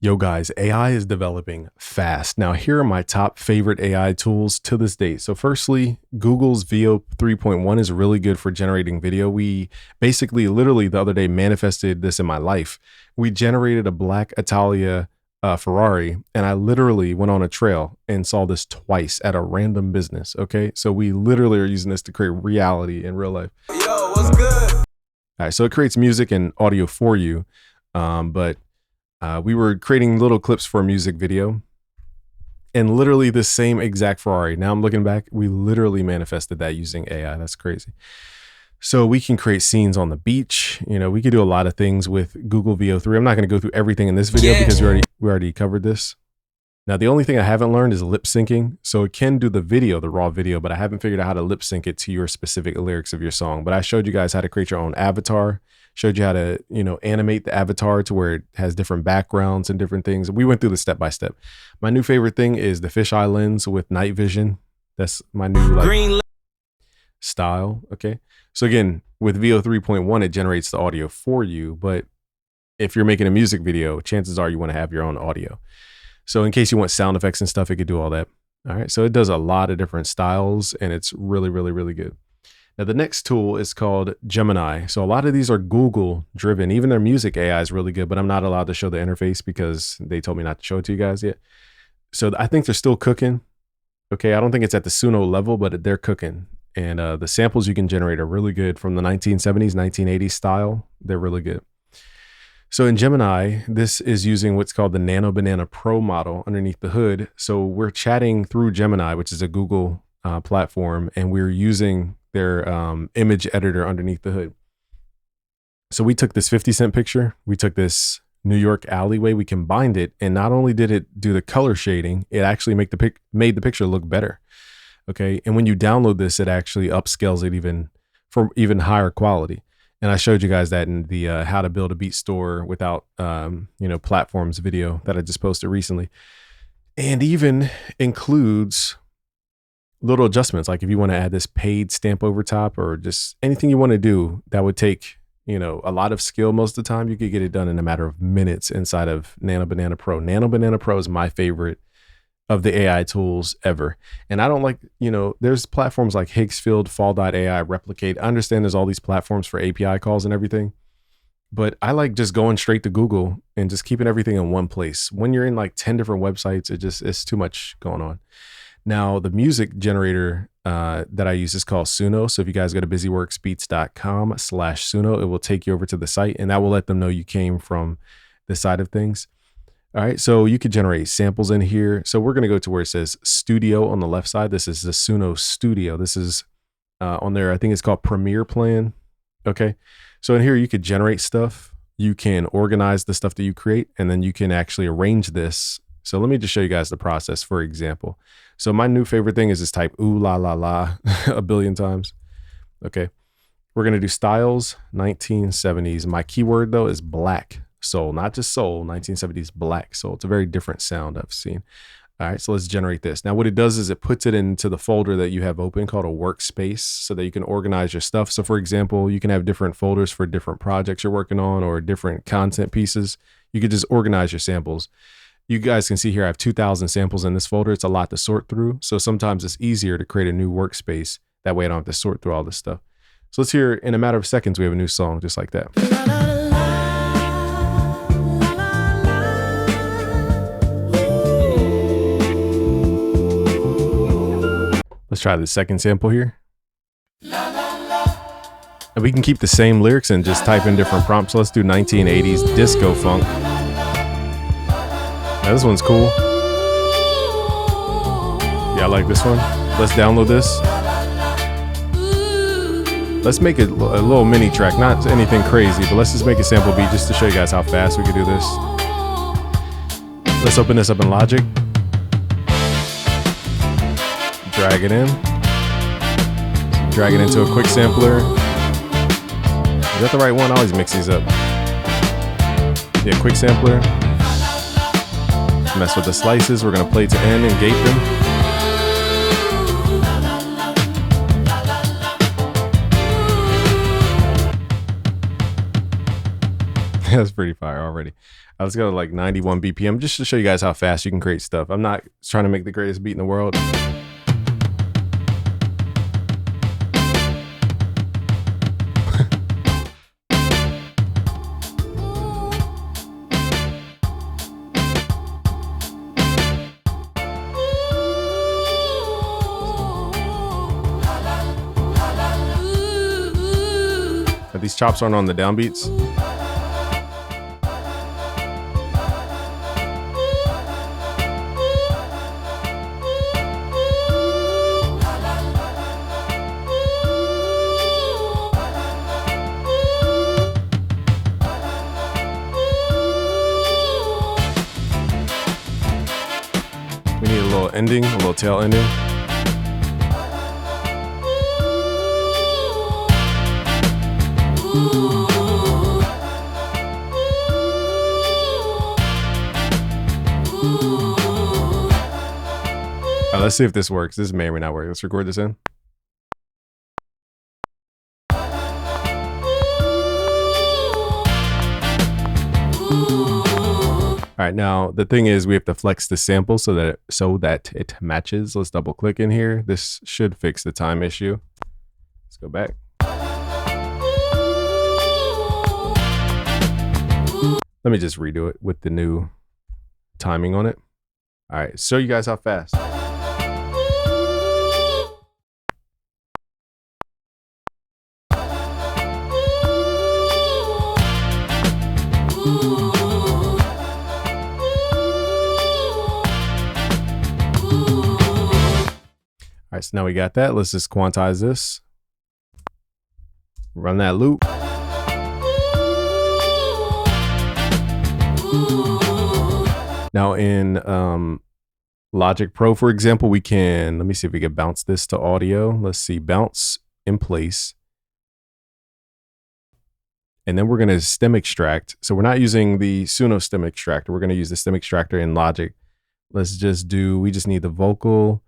Yo guys, AI is developing fast. Now here are my top favorite AI tools to this date. So firstly, Google's VO 3.1 is really good for generating video. We basically literally the other day manifested this in my life. We generated a black Italia Ferrari, and I literally went on a trail and saw this twice at a random business. Okay, so we literally are using this to create reality in real life. Yo, what's good? All right, so it creates music and audio for you, but we were creating little clips for a music video, and literally the same exact Ferrari. Now I'm looking back, we literally manifested that using AI. That's crazy. So we can create scenes on the beach. You know, we could do a lot of things with Google VO3. I'm not going to go through everything in this video because we already covered this. Now, the only thing I haven't learned is lip syncing. So it can do the video, the raw video, but I haven't figured out how to lip sync it to your specific lyrics of your song. But I showed you guys how to create your own avatar, showed you how to, animate the avatar to where it has different backgrounds and different things. We went through the step by step. My new favorite thing is the fisheye lens with night vision. That's my new style. Okay. So again, with VO 3.1, it generates the audio for you. But if you're making a music video, chances are you want to have your own audio. So in case you want sound effects and stuff, it could do all that. All right. So it does a lot of different styles, and it's really, really, really good. Now, the next tool is called Gemini. So a lot of these are Google driven. Even their music AI is really good, but I'm not allowed to show the interface because they told me not to show it to you guys yet. So I think they're still cooking. Okay. I don't think it's at the Suno level, but they're cooking. And the samples you can generate are really good from the 1970s, 1980s style. They're really good. So in Gemini, this is using what's called the Nano Banana Pro model underneath the hood. So we're chatting through Gemini, which is a Google platform, and we're using their image editor underneath the hood. So we took this 50 Cent picture, we took this New York alleyway, we combined it, and not only did it do the color shading, it actually made the picture look better. Okay, and when you download this, it actually upscales it for even higher quality. And I showed you guys that in the how to build a beat store without platforms video that I just posted recently, and even includes little adjustments. Like if you want to add this paid stamp over top, or just anything you want to do that would take a lot of skill most of the time, you could get it done in a matter of minutes inside of Nano Banana Pro. Nano Banana Pro is my favorite of the AI tools ever. And I don't like, there's platforms like Higgsfield, Fall.ai, Replicate. I understand there's all these platforms for API calls and everything, but I like just going straight to Google and just keeping everything in one place. When you're in like 10 different websites, it's too much going on. Now, the music generator that I use is called Suno. So if you guys go to busyworksbeats.com/Suno, it will take you over to the site, and that will let them know you came from this side of things. All right, so you could generate samples in here. So we're going to go to where it says Studio on the left side. This is the Suno Studio. This is on there. I think it's called Premiere Plan. Okay, so in here you could generate stuff. You can organize the stuff that you create, and then you can actually arrange this. So let me just show you guys the process, for example. So my new favorite thing is just type ooh la la la a billion times. Okay, we're going to do styles 1970s. My keyword though is black soul, not just soul, 1970s black soul. It's a very different sound I've seen. All right, so let's generate this. Now what it does is it puts it into the folder that you have open called a workspace so that you can organize your stuff. So for example, you can have different folders for different projects you're working on or different content pieces. You could just organize your samples. You guys can see here I have 2,000 samples in this folder. It's a lot to sort through. So sometimes it's easier to create a new workspace. That way I don't have to sort through all this stuff. So let's hear in a matter of seconds, we have a new song just like that. Let's try the second sample here. And we can keep the same lyrics and just type in different prompts. So let's do 1980s disco funk. Now this one's cool. Yeah, I like this one. Let's download this. Let's make it a little mini track, not anything crazy, but let's just make a sample beat just to show you guys how fast we can do this. Let's open this up in Logic. Drag it in. Drag it into a quick sampler. Is that the right one? I always mix these up. Yeah, quick sampler. Mess with the slices. We're going to play to end and gate them. That's pretty fire already. Let's go to like 91 BPM just to show you guys how fast you can create stuff. I'm not trying to make the greatest beat in the world. These chops aren't on the downbeats. We need a little ending, a little tail ending. All right, let's see if this works. This may or may not work. Let's record this in. All right, now the thing is we have to flex the sample so that it matches. Let's double click in here. This should fix the time issue. Let's go back. Let me just redo it with the new timing on it. All right, show you guys how fast. All right, so now we got that. Let's just quantize this. Run that loop. Now in Logic Pro, for example, we can, let me see if we can bounce this to audio. Let's see, bounce in place. And then we're going to stem extract. So we're not using the Suno stem extractor. We're going to use the stem extractor in Logic. Let's just do, we just need the vocal. I'm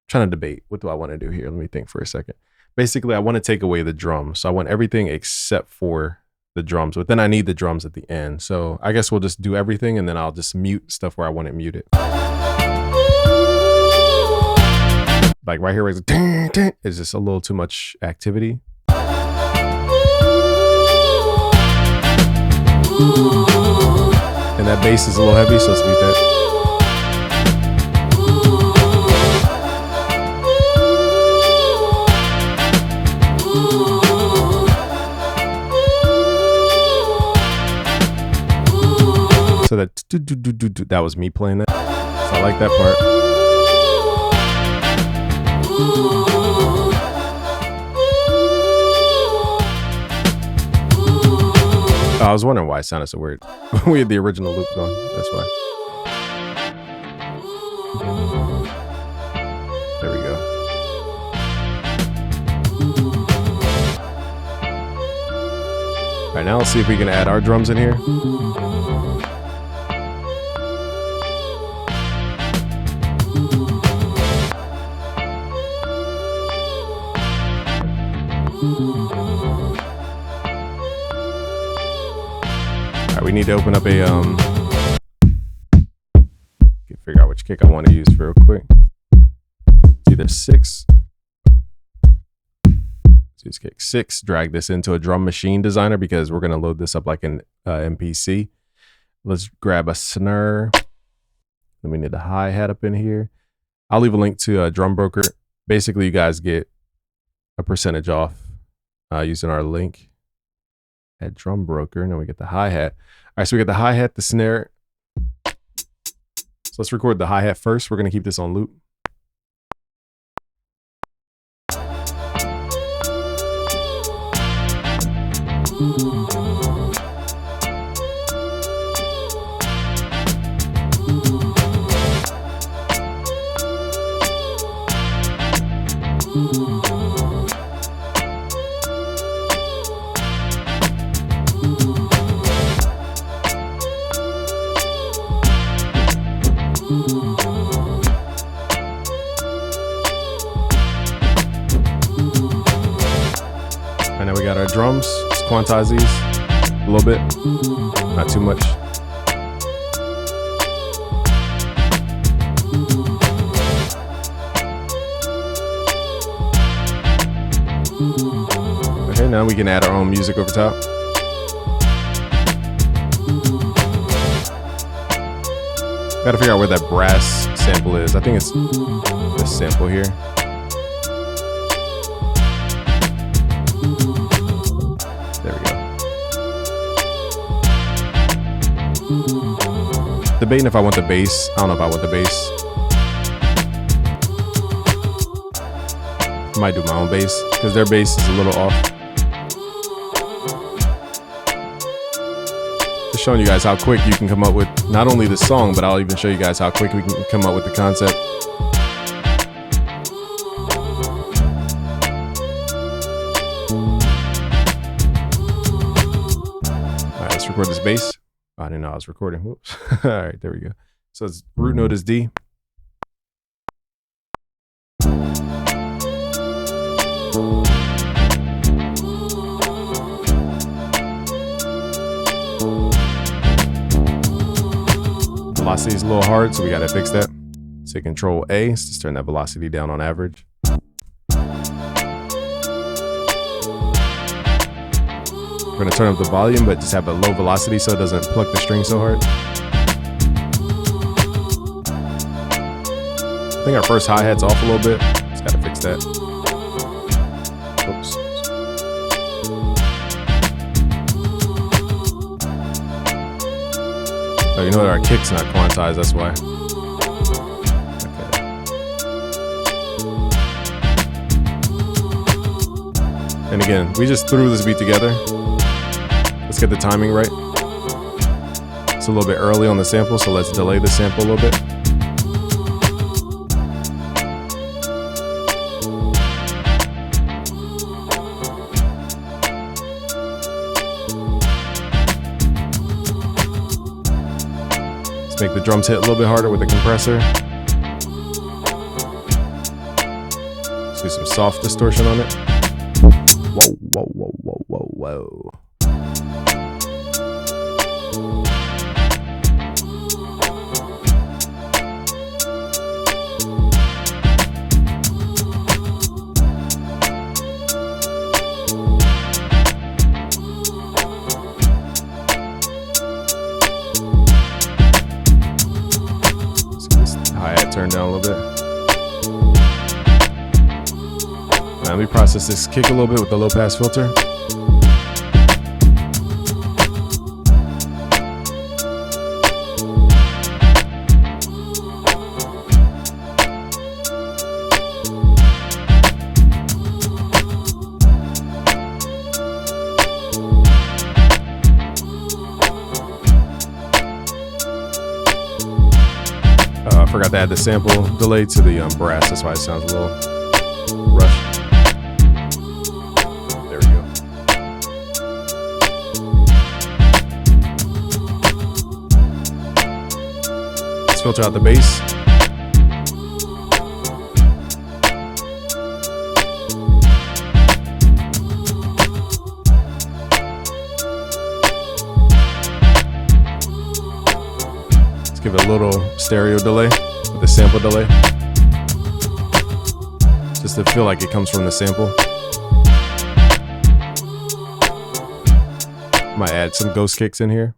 trying to debate. What do I want to do here? Let me think for a second. Basically, I want to take away the drums. So I want everything except for the drums, but then I need the drums at the end. So I guess we'll just do everything and then I'll just mute stuff where I want it muted. Like right here, it's just a little too much activity. And that bass is a little heavy, so let's mute that. So that was me playing that. So I like that part. Oh, I was wondering why it sounded so weird. We had the original loop going. That's why. There we go. All right, now let's see if we can add our drums in here. We need to open up a figure out which kick I want to use real quick. It's either 6. Let's kick 6. Drag this into a drum machine designer because we're going to load this up like an MPC. Let's grab a snare. Then we need the hi-hat up in here. I'll leave a link to a drum broker. Basically, you guys get a percentage off using our link at drum broker. And then we get the hi-hat. All right, so we got the hi-hat, the snare. So let's record the hi-hat first. We're going to keep this on loop. And now we got our drums. Let's quantize these a little bit, not too much. now we can add our own music over top. Gotta figure out where that brass sample is. I think it's this sample here. There we go. Debating if I want the bass. I don't know if I want the bass. I might do my own bass because their bass is a little off. Just showing you guys how quick you can come up with not only the song, but I'll even show you guys how quick we can come up with the concept. All right, let's record this bass. Oh, I didn't know I was recording. Whoops. All right, there we go. So its root note is D. Velocity is a little hard, so we gotta fix that. So Control A, let's just turn that velocity down on average. We're gonna turn up the volume, but just have a low velocity so it doesn't pluck the string so hard. I think our first hi-hat's off a little bit. Just gotta fix that. Oops. Oh, you know that our kick's not quantized, that's why. Okay. And again, we just threw this beat together. Let's get the timing right. It's a little bit early on the sample, so let's delay the sample a little bit. Make the drums hit a little bit harder with the compressor. Let's do some soft distortion on it. Whoa, whoa, whoa, whoa, whoa, whoa. Turn down a little bit. Now let me process this kick a little bit with the low pass filter. I forgot to add the sample delay to the brass. That's why it sounds a little rushed. There we go. Let's filter out the bass. Give it a little stereo delay with a sample delay, just to feel like it comes from the sample. Might add some ghost kicks in here.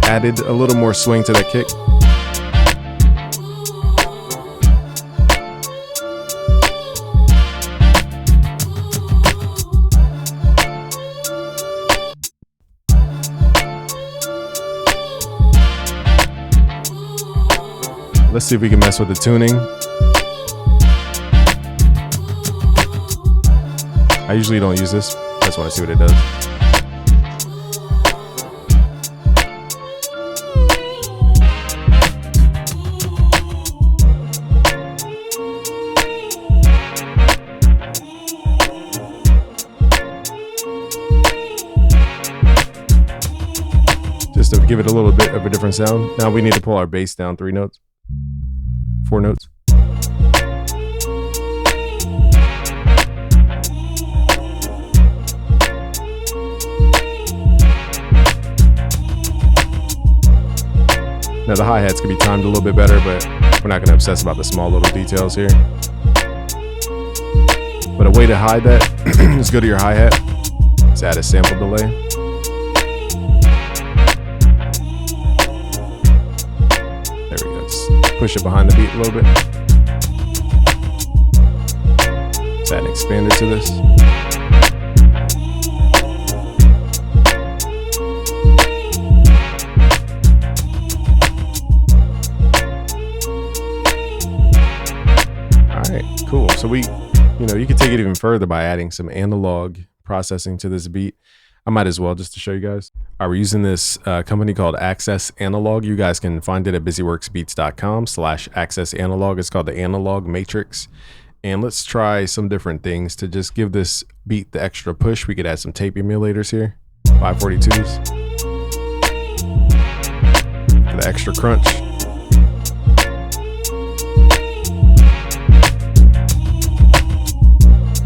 Added a little more swing to that kick. Let's see if we can mess with the tuning. I usually don't use this. I just want to see what it does. just to give it a little bit of a different sound. Now we need to pull our bass down 4 notes. Now the hi-hats can be timed a little bit better, but we're not going to obsess about the small little details here. But a way to hide that is go to your hi-hat. Let's add a sample delay. There we go. Let's push it behind the beat a little bit. Let's add an expander to this. All right, cool. So you can take it even further by adding some analog processing to this beat. I might as well, just to show you guys. All right, we're using this company called Access Analog. You guys can find it at busyworksbeats.com/Access Analog. It's called the Analog Matrix. And let's try some different things to just give this beat the extra push. We could add some tape emulators here, 542s, for the extra crunch.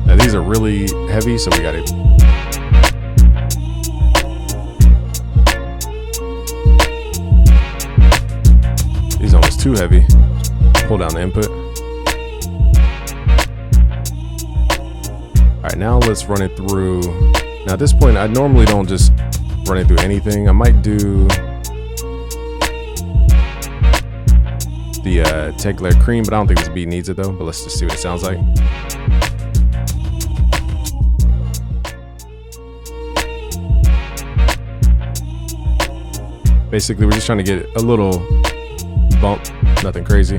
Now these are really heavy, so we got it. These are almost too heavy. Pull down the input. All right, now let's run it through. Now at this point, I normally don't just run it through anything. I might do the Take Layer Cream, but I don't think this beat needs it though. But let's just see what it sounds like. Basically, we're just trying to get a little bump, nothing crazy.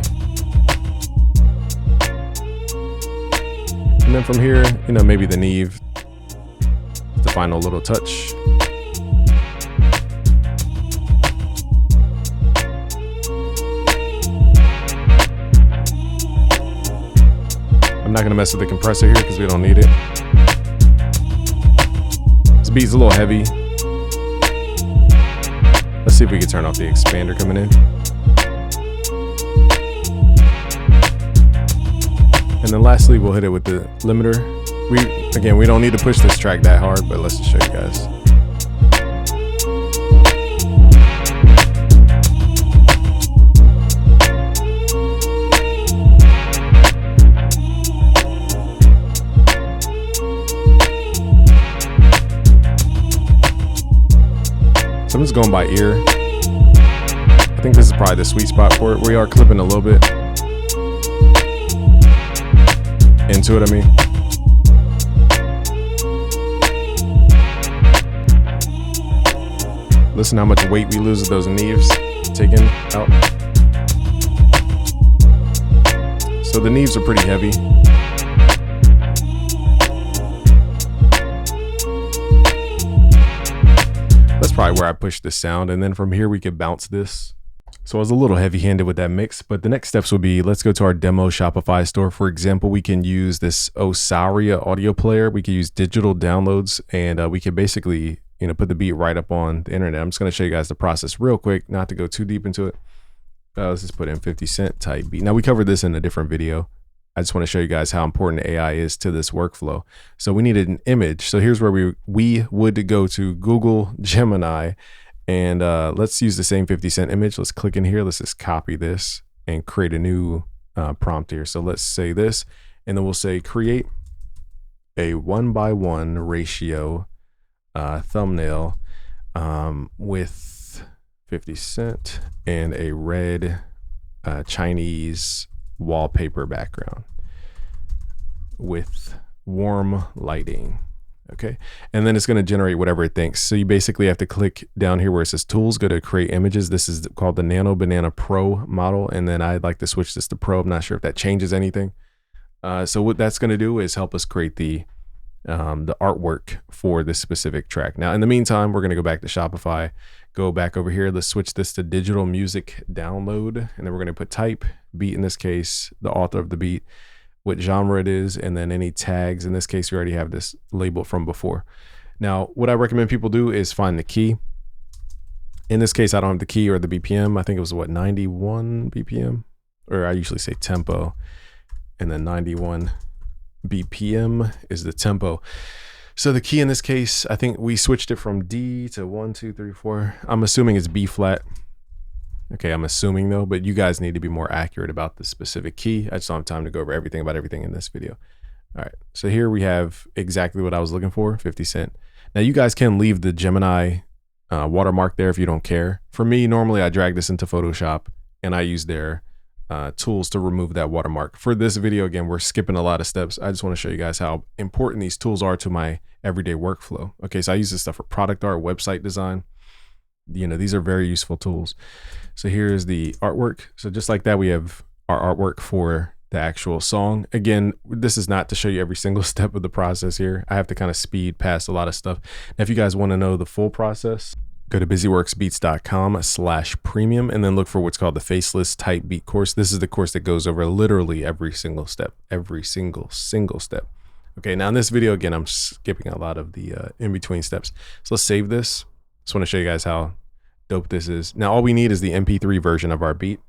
And then from here, maybe the Neve, the final little touch. I'm not gonna mess with the compressor here because we don't need it. This beat's a little heavy. Let's see if we can turn off the expander coming in. And then lastly, we'll hit it with the limiter. We don't need to push this track that hard, but let's just show you guys. So I'm just going by ear. I think this is probably the sweet spot for it. We are clipping a little bit into it, Listen how much weight we lose with those Neves taken out. So the Neves are pretty heavy. That's probably where I push the sound, and then from here we could bounce this. So I was a little heavy-handed with that mix, but the next steps would be, let's go to our demo Shopify store. For example, we can use this Osaria audio player. We could use digital downloads, and we can basically, put the beat right up on the internet. I'm just gonna show you guys the process real quick, not to go too deep into it. Let's just put in 50 Cent type beat. Now we covered this in a different video. I just want to show you guys how important AI is to this workflow. So we needed an image. So here's where we would go to Google Gemini, and let's use the same 50 Cent image. Let's click in here. Let's just copy this and create a new prompt here. So let's say this, and then we'll say create a 1:1 ratio thumbnail with 50 Cent and a red Chinese wallpaper background with warm lighting. Okay, and then it's going to generate whatever it thinks. So you basically have to click down here where it says tools, go to create images. This is called the Nano Banana Pro model, and then I'd like to switch this to Pro. I'm not sure if that changes anything. So what that's going to do is help us create the artwork for this specific track. Now in the meantime, we're going to go back to Shopify, go back over here. Let's switch this to digital music download, and then we're going to put type beat, in this case the author of the beat, what genre it is, and then any tags. In this case, we already have this labeled from before. Now what I recommend people do is find the key In this case, I don't have the key or the BPM. I think it was what, 91 BPM, or I usually say tempo, and then 91 BPM is the tempo. So the key in this case, I think we switched it from D to 1, 2, 3, 4. I'm assuming it's B flat. Okay, I'm assuming though, but you guys need to be more accurate about the specific key. I just don't have time to go over everything about everything in this video. All right, so here we have exactly what I was looking for, 50 Cent. Now you guys can leave the Gemini watermark there if you don't care. For me, normally I drag this into Photoshop and I use their tools to remove that watermark. For this video, again, we're skipping a lot of steps. I just want to show you guys how important these tools are to my everyday workflow. Okay, so I use this stuff for product art, website design. You know, these are very useful tools. So here's the artwork. So just like that, we have our artwork for the actual song. Again, this is not to show you every single step of the process here. I have to kind of speed past a lot of stuff. Now, if you guys want to know the full process, go to busyworksbeats.com/premium and then look for what's called the Faceless Type Beat course. This is the course that goes over literally every single step, every single step. Okay, now in this video, again, I'm skipping a lot of the in-between steps. So let's save this. Just want to show you guys how dope this is. Now, all we need is the MP3 version of our beat.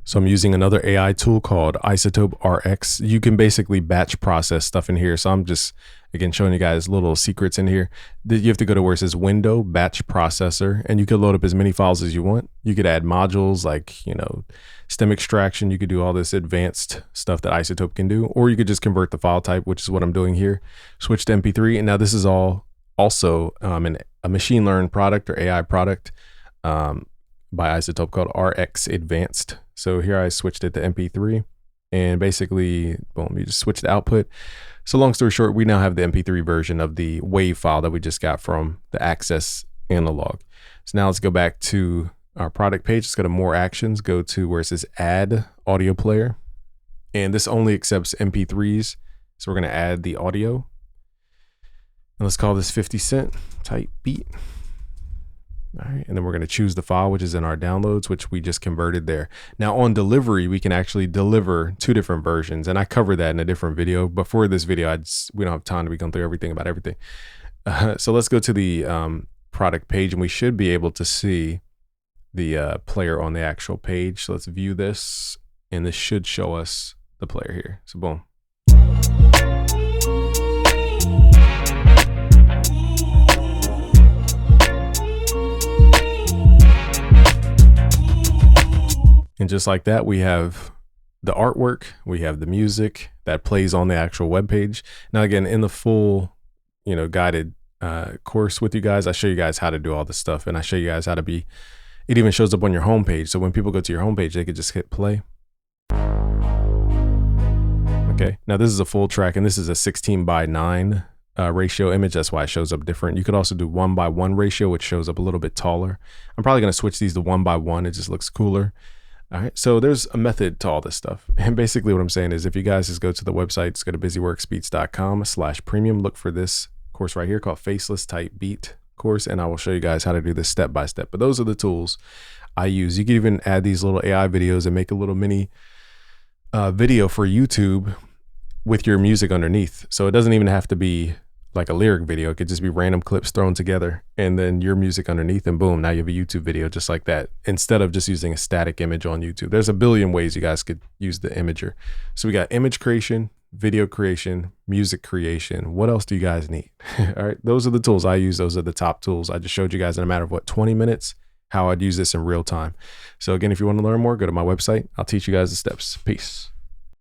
So I'm using another AI tool called Isotope RX. You can basically batch process stuff in here. So I'm just, again, showing you guys little secrets in here. You have to go to where it says Window, Batch Processor, and you could load up as many files as you want. You could add modules like, you know, stem extraction. You could do all this advanced stuff that Isotope can do, or you could just convert the file type, which is what I'm doing here. Switch to MP3. And now this is all also a machine learned product or AI product by Isotope called RX Advanced. So here I switched it to MP3 and basically, boom, you just switch the output. So long story short, we now have the MP3 version of the WAV file that we just got from the Access analog. So now let's go back to our product page. Let's go to More Actions, go to where it says Add Audio Player. And this only accepts MP3s. So we're going to add the audio. And let's call this 50 Cent Type Beat. All right, and then we're going to choose the file, which is in our downloads, which we just converted there. Now on delivery, we can actually deliver 2 different versions, and I covered that in a different video. But for this video, we don't have time to be going through everything about everything. So let's go to the product page, and we should be able to see the player on the actual page. So let's view this, and this should show us the player here. So boom. And just like that, we have the artwork, we have the music that plays on the actual web page. Now, again, in the full, you know, guided course with you guys, I show you guys how to do all this stuff, and I show you guys how to be. It even shows up on your homepage. So when people go to your homepage, they could just hit play. Okay. Now this is a full track, and this is a 16:9 ratio image. That's why it shows up different. You could also do 1:1 ratio, which shows up a little bit taller. I'm probably going to switch these to 1:1. It just looks cooler. All right, so there's a method to all this stuff. And basically what I'm saying is if you guys just go to the website, just go to busyworksbeats.com/premium, look for this course right here called Faceless Type Beat course, and I will show you guys how to do this step by step. But those are the tools I use. You can even add these little AI videos and make a little mini video for YouTube with your music underneath. So it doesn't even have to be like a lyric video. It could just be random clips thrown together and then your music underneath, and boom, now you have a YouTube video just like that, instead of just using a static image on YouTube. There's a billion ways you guys could use the imager. So we got image creation, video creation, music creation. What else do you guys need? All right, those are the tools I use. Those are the top tools. I just showed you guys in a matter of what, 20 minutes, how I'd use this in real time. So again, if you want to learn more, go to my website. I'll teach you guys the steps. Peace.